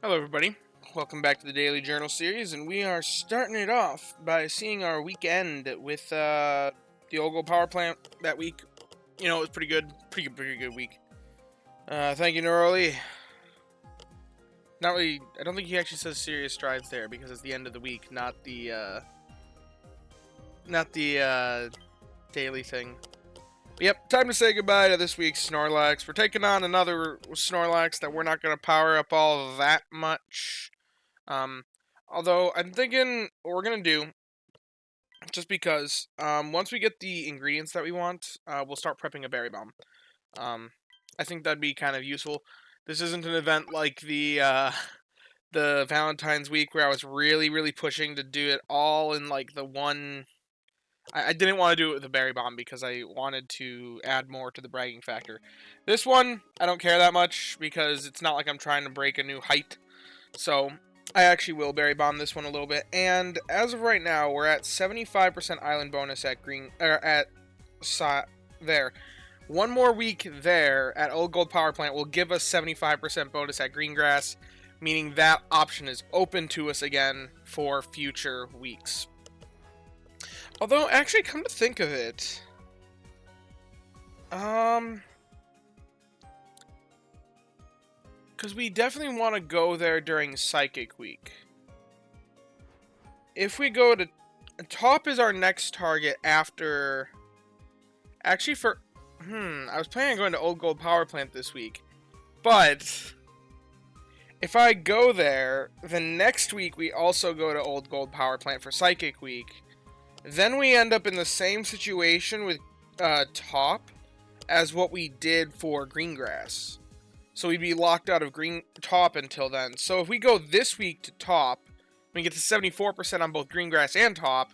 Hello, everybody. Welcome back to the Daily Journal series, and we are starting it off by seeing our weekend with the Old Gold Power Plant that week. You know, it was pretty good, pretty good week. Thank you, Norley. Not really. I don't think he actually says serious strides there because it's the end of the week, not the daily thing. Yep, time to say goodbye to this week's Snorlax. We're taking on another Snorlax that we're not going to power up all that much. Um, Although I'm thinking what we're gonna do, just because once we get the ingredients that we want, we'll start prepping a berry bomb. Um, I think that'd be kind of useful. This isn't an event like the Valentine's week where I was really pushing to do it all in like the one. I didn't want to do it with the berry bomb because I wanted to add more to the bragging factor. This one I don't care that much because it's not like I'm trying to break a new height. So I actually will berry bomb this one a little bit. And as of right now, we're at 75% island bonus at green there. One more week there at Old Gold Power Plant will give us 75% bonus at Greengrass, meaning that option is open to us again for future weeks. Although, actually, come to think of it, because we definitely want to go there during Psychic Week. If we go to top is our next target after. Actually, I was planning on going to Old Gold Power Plant this week, but if I go there, the next week we also go to Old Gold Power Plant for Psychic Week. Then we end up in the same situation with top as what we did for Greengrass. So we'd be locked out of Green Top until then. So if we go this week to Top, we get to 74% on both Greengrass and Top.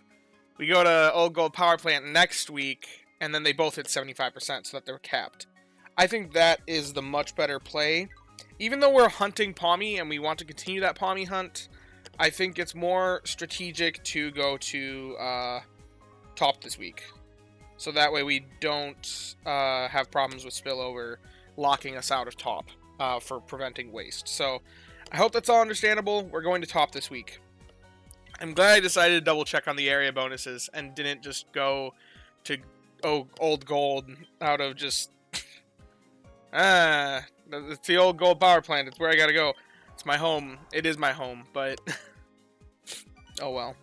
We go to Old Gold Power Plant next week, and then they both hit 75% so that they're capped. I think that is the much better play. Even though we're hunting Pawmi and we want to continue that Pawmi hunt, I think it's more strategic to go to Top this week. So that way we don't have problems with spillover locking us out of Top for preventing waste. So I hope that's all understandable. We're going to Top this week. I'm glad I decided to double check on the area bonuses and didn't just go to Old Gold out of just it's the Old Gold Power Plant. It's where I gotta go. It's my home. It is my home, but oh well.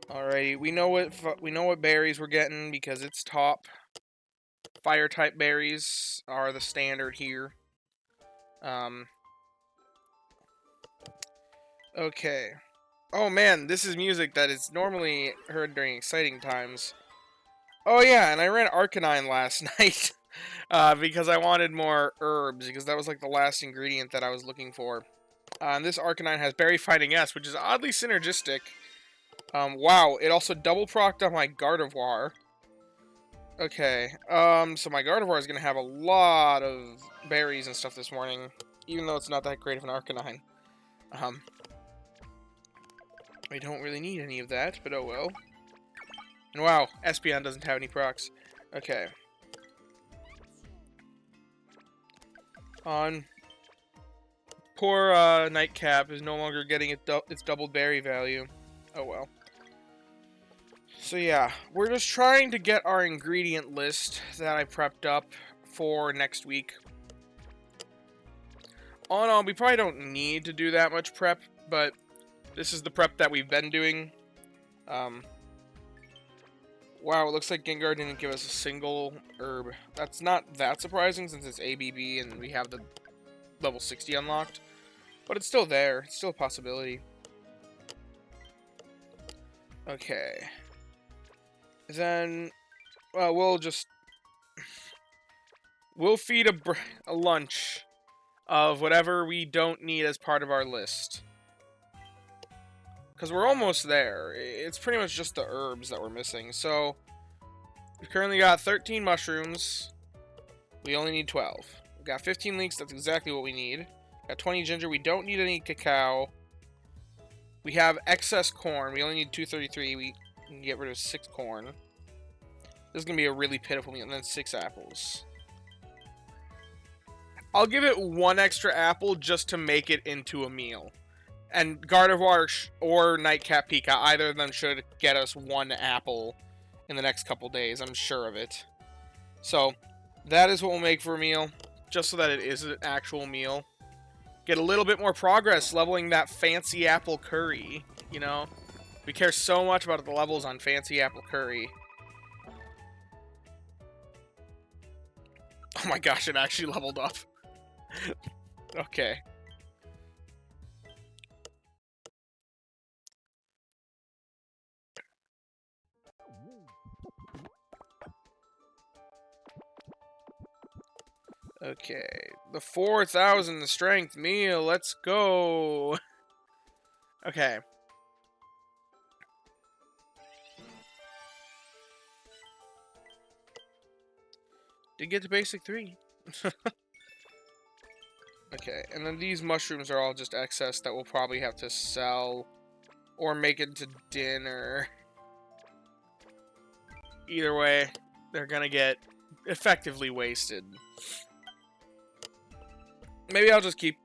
Alrighty, we know what berries we're getting because it's Top. Fire type berries are the standard here. Okay. Oh man, this is music that is normally heard during exciting times. Oh yeah, and I ran Arcanine last night because I wanted more herbs, because that was like the last ingredient that I was looking for. And this Arcanine has Berry Fighting S, which is oddly synergistic. Wow, it also double procced on my Gardevoir. Okay, so my Gardevoir is going to have a lot of berries and stuff this morning, even though it's not that great of an Arcanine. We don't really need any of that, but oh well. And wow, Espeon doesn't have any procs. Okay. On. Poor Nightcap is no longer getting its double berry value. Oh well. So yeah, we're just trying to get our ingredient list that I prepped up for next week. All in all, we probably don't need to do that much prep, but this is the prep that we've been doing. Wow, it looks like Gengar didn't give us a single herb. That's not that surprising since it's ABB and we have the level 60 unlocked. But it's still there. It's still a possibility. Okay. Then, well, we'll feed a lunch of whatever we don't need as part of our list. Because we're almost there. It's pretty much just the herbs that we're missing. So, we've currently got 13 mushrooms. We only need 12. We've got 15 leeks. That's exactly what we need. Got 20 ginger. We don't need any cacao. We have excess corn. We only need 233. We can get rid of 6 corn. This is going to be a really pitiful meal. And then 6 apples. I'll give it one extra apple just to make it into a meal. And Gardevoir or Nightcap Pika, either of them should get us one apple in the next couple days. I'm sure of it. So, that is what we'll make for a meal, just so that it is an actual meal. Get a little bit more progress leveling that Fancy Apple Curry, you know? We care so much about the levels on Fancy Apple Curry. Oh my gosh, it actually leveled up. Okay. Okay, the 4,000 strength meal, let's go. Okay. Did get to basic 3. Okay, and then these mushrooms are all just excess that we'll probably have to sell or make into dinner. Either way, they're gonna get effectively wasted. Maybe I'll just keep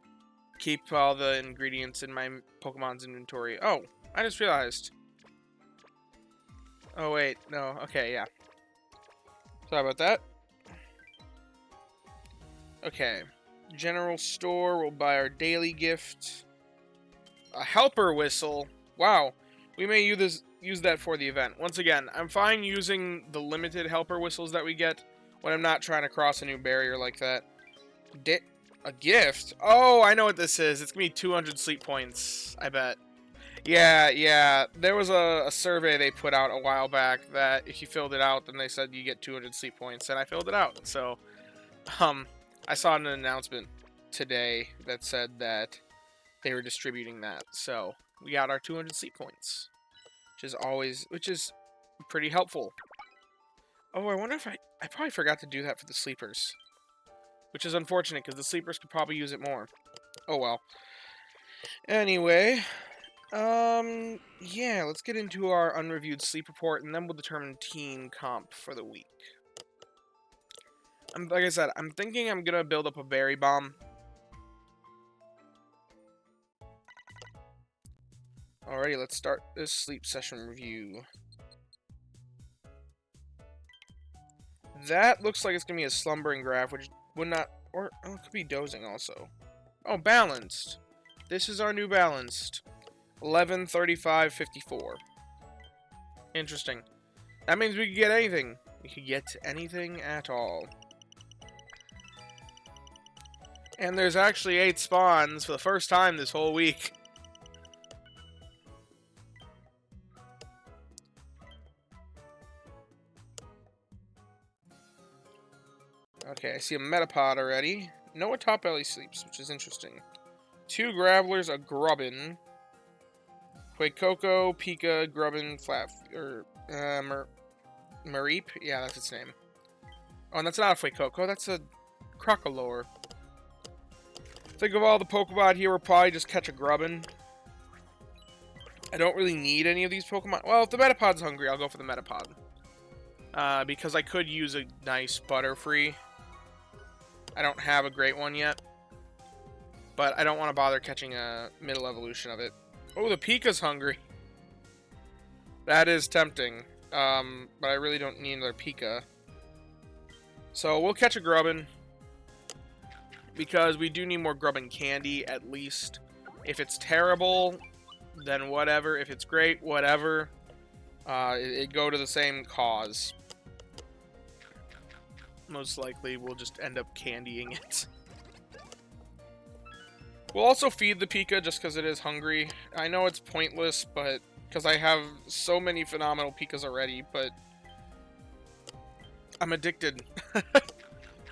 all the ingredients in my Pokemon's inventory. Oh, I just realized. Oh wait, no. Okay, yeah. Sorry about that. Okay. General store, we'll buy our daily gift. A helper whistle. Wow. We may use that for the event. Once again, I'm fine using the limited helper whistles that we get when I'm not trying to cross a new barrier like that. A gift? Oh, I know what this is. It's gonna be 200 sleep points, I bet. Yeah. There was a survey they put out a while back that if you filled it out, then they said you get 200 sleep points, and I filled it out. So, I saw an announcement today that said that they were distributing that. So, we got our 200 sleep points, which is pretty helpful. Oh, I wonder if I probably forgot to do that for the sleepers. Which is unfortunate, because the sleepers could probably use it more. Oh, well. Anyway. Yeah, let's get into our unreviewed sleep report, and then we'll determine team comp for the week. Like I said, I'm thinking I'm gonna build up a berry bomb. Alrighty, let's start this sleep session review. That looks like it's gonna be a slumbering graph, which would not, or oh, it could be dozing also. Oh, balanced. This is our new balanced. 11, 35, 54. Interesting. That means we could get anything. We could get anything at all. And there's actually 8 spawns for the first time this whole week. Okay, I see a Metapod already. No Top Belly sleeps, which is interesting. 2 Gravelers, a Grubbin. Fuecoco, Pika, Grubbin, Mareep? Yeah, that's its name. Oh, and that's not a Fuecoco, that's a Crocolore. Think of all the Pokemon here, we'll probably just catch a Grubbin. I don't really need any of these Pokemon. Well, if the Metapod's hungry, I'll go for the Metapod. Because I could use a nice Butterfree. I don't have a great one yet. But I don't want to bother catching a middle evolution of it. Oh, the Pika's hungry. That is tempting. But I really don't need another Pika. So we'll catch a Grubbin. Because we do need more Grubbin candy, at least. If it's terrible, then whatever. If it's great, whatever. It go to the same cause. Most likely, we'll just end up candying it. We'll also feed the Pika just because it is hungry. I know it's pointless, but because I have so many phenomenal Pikas already, but I'm addicted.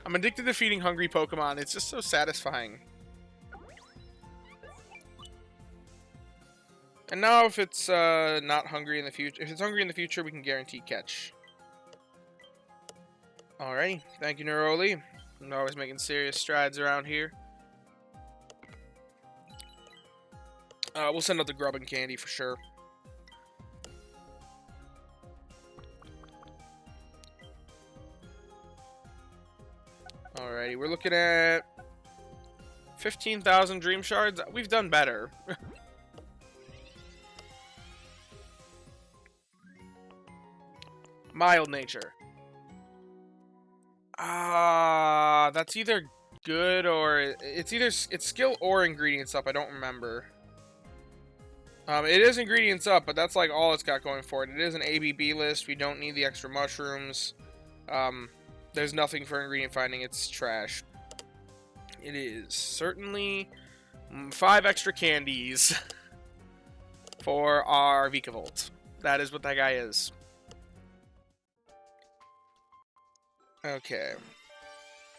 I'm addicted to feeding hungry Pokemon. It's just so satisfying. And now if it's not hungry in the future, if it's hungry in the future, we can guarantee catch. Alrighty, thank you, Neroli. I'm always making serious strides around here. We'll send out the Grubbin candy for sure. Alrighty, we're looking at 15,000 dream shards. We've done better. Mild nature. That's either good or it's skill or ingredients up. I don't remember. It is ingredients up, but that's like all it's got going for it. It is an ABB list. We don't need the extra mushrooms. There's nothing for ingredient finding. It's trash. It is certainly 5 extra candies for our Vikavolt. That is what that guy is. Okay.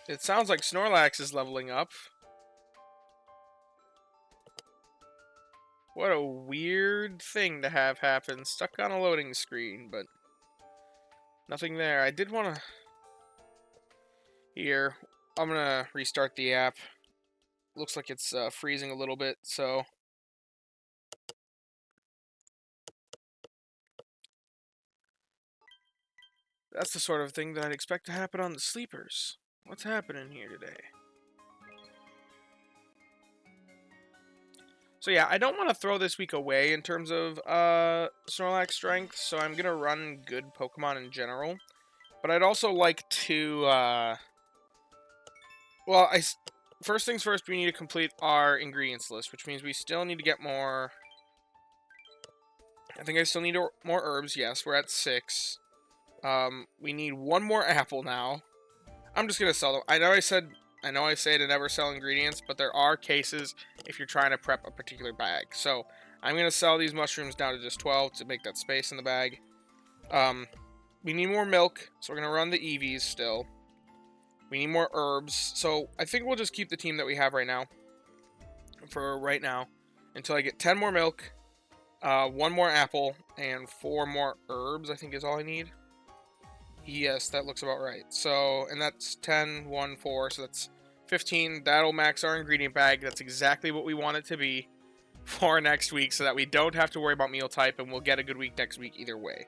It sounds like Snorlax is leveling up. What a weird thing to have happen. Stuck on a loading screen, but nothing there. I did want to... Here, I'm going to restart the app. Looks like it's freezing a little bit, so... That's the sort of thing that I'd expect to happen on the sleepers. What's happening here today? So yeah, I don't want to throw this week away in terms of Snorlax strength, so I'm going to run good Pokemon in general. But I'd also like to... First things first, we need to complete our ingredients list, which means we still need to get more... I think I still need more herbs. Yes, we're at 6. We need 1 more apple now. I'm just going to sell them. I know I say to never sell ingredients, but there are cases if you're trying to prep a particular bag. So I'm going to sell these mushrooms down to just 12 to make that space in the bag. We need more milk, so we're going to run the EVs still. We need more herbs, so I think we'll just keep the team that we have right now. For right now. Until I get 10 more milk, 1 more apple, and 4 more herbs, I think is all I need. Yes, that looks about right. So, and that's 10, 1, 4, so that's 15. That'll max our ingredient bag. That's exactly what we want it to be for next week, so that we don't have to worry about meal type, and we'll get a good week next week either way.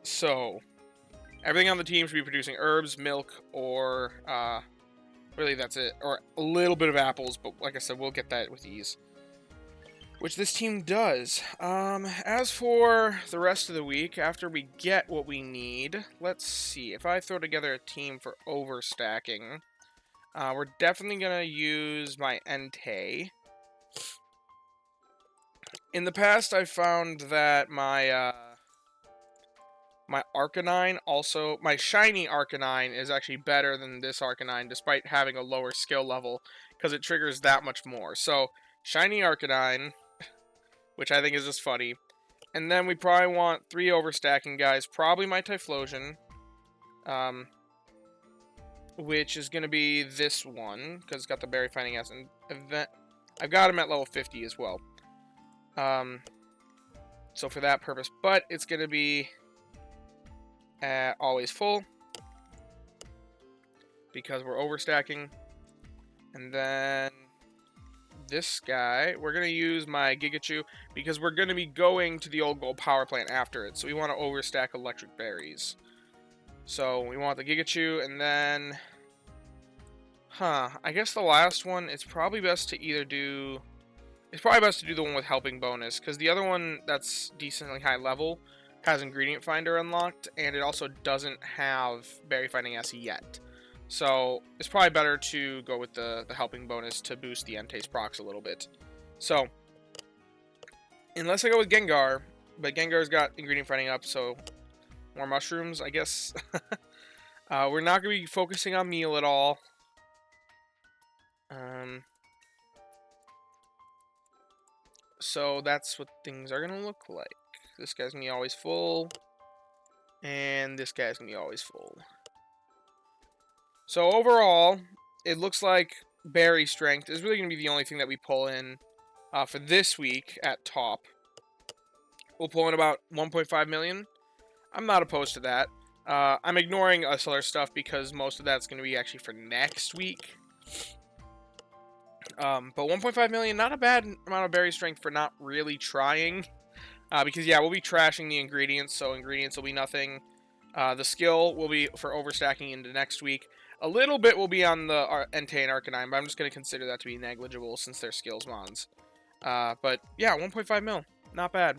So, everything on the team should be producing herbs, milk, or, really that's it. Or a little bit of apples, but like I said, we'll get that with ease. Which this team does. As for the rest of the week, after we get what we need, let's see. If I throw together a team for overstacking, we're definitely going to use my Entei. In the past, I found that my Arcanine also... My shiny Arcanine is actually better than this Arcanine, despite having a lower skill level, because it triggers that much more. So, shiny Arcanine... which I think is just funny. And then we probably want 3 overstacking guys. Probably my Typhlosion. Which is going to be this one, because it's got the Berry Finding Essence event. I've got him at level 50 as well. So for that purpose. But it's going to be at always full, because we're overstacking. And then... this guy, we're going to use my Gigachu because we're going to be going to the Old Gold Power Plant after it. So we want to overstack electric berries. So we want the Gigachu, and then... I guess the last one, it's probably best to either do... It's probably best to do the one with helping bonus, because the other one that's decently high level has Ingredient Finder unlocked, and it also doesn't have Berry Finding S yet. So, it's probably better to go with the helping bonus to boost the Entei's procs a little bit. So, unless I go with Gengar, but Gengar's got Ingredient Finding up, so more mushrooms, I guess. We're not going to be focusing on meal at all. So, that's what things are going to look like. This guy's going to be always full, and this guy's going to be always full. So overall, it looks like berry strength is really going to be the only thing that we pull in for this week at top. We'll pull in about 1.5 million. I'm not opposed to that. I'm ignoring us other stuff because most of that's going to be actually for next week. But 1.5 million, not a bad amount of berry strength for not really trying. Because, yeah, we'll be trashing the ingredients, so ingredients will be nothing. The skill will be for overstacking into next week. A little bit will be on the Entei and Arcanine, but I'm just going to consider that to be negligible since they're skills mons. But yeah, 1.5 mil. Not bad.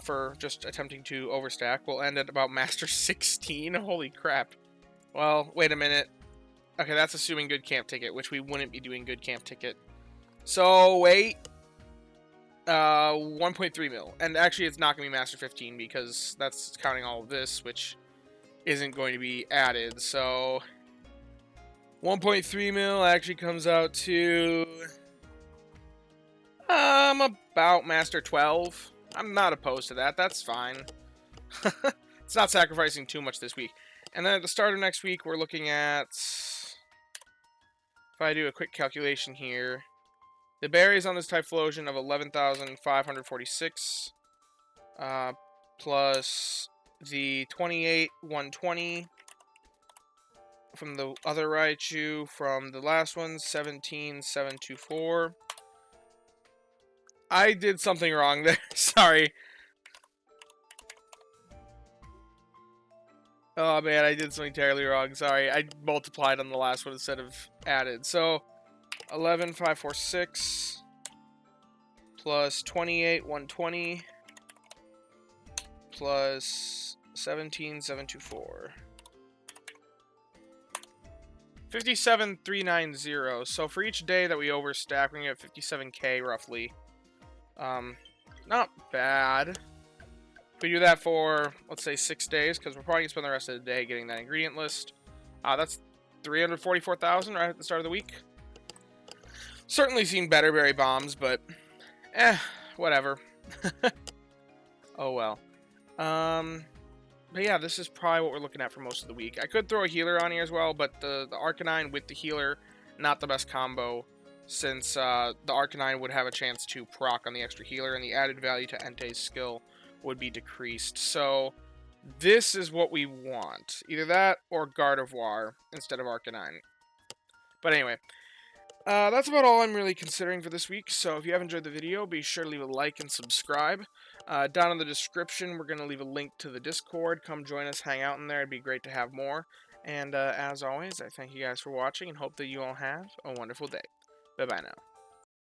For just attempting to overstack. We'll end at about Master 16. Holy crap. Well, wait a minute. Okay, that's assuming good camp ticket, which we wouldn't be doing good camp ticket. So, wait. 1.3 mil. And actually, it's not going to be Master 15 because that's counting all of this, which isn't going to be added. So, 1.3 mil actually comes out to about Master 12. I'm not opposed to that. That's fine. It's not sacrificing too much this week. And then at the start of next week, we're looking at, if I do a quick calculation here, the berries on this Typhlosion of 11,546, plus the 28,120 from the other Raichu, from the last one, 17,724. I did something wrong there. Sorry. Oh man, I did something terribly wrong. Sorry. I multiplied on the last one instead of added. So 11,546 plus 28,120 plus 17,724. 57,390. So for each day that we overstack, we're gonna get 57k roughly. Not bad. If we do that for, let's say, 6 days, because we're probably going to spend the rest of the day getting that ingredient list. That's 344,000 right at the start of the week. Certainly seen better berry bombs, but whatever. Oh well. But yeah, this is probably what we're looking at for most of the week. I could throw a healer on here as well, but the Arcanine with the healer, not the best combo, since the Arcanine would have a chance to proc on the extra healer, and the added value to Entei's skill would be decreased. So this is what we want. Either that or Gardevoir instead of Arcanine. But anyway, that's about all I'm really considering for this week. So if you have enjoyed the video, be sure to leave a like and subscribe. Down in the description, we're going to leave a link to the Discord. Come join us, hang out in there. It'd be great to have more. And as always, I thank you guys for watching and hope that you all have a wonderful day. Bye-bye now.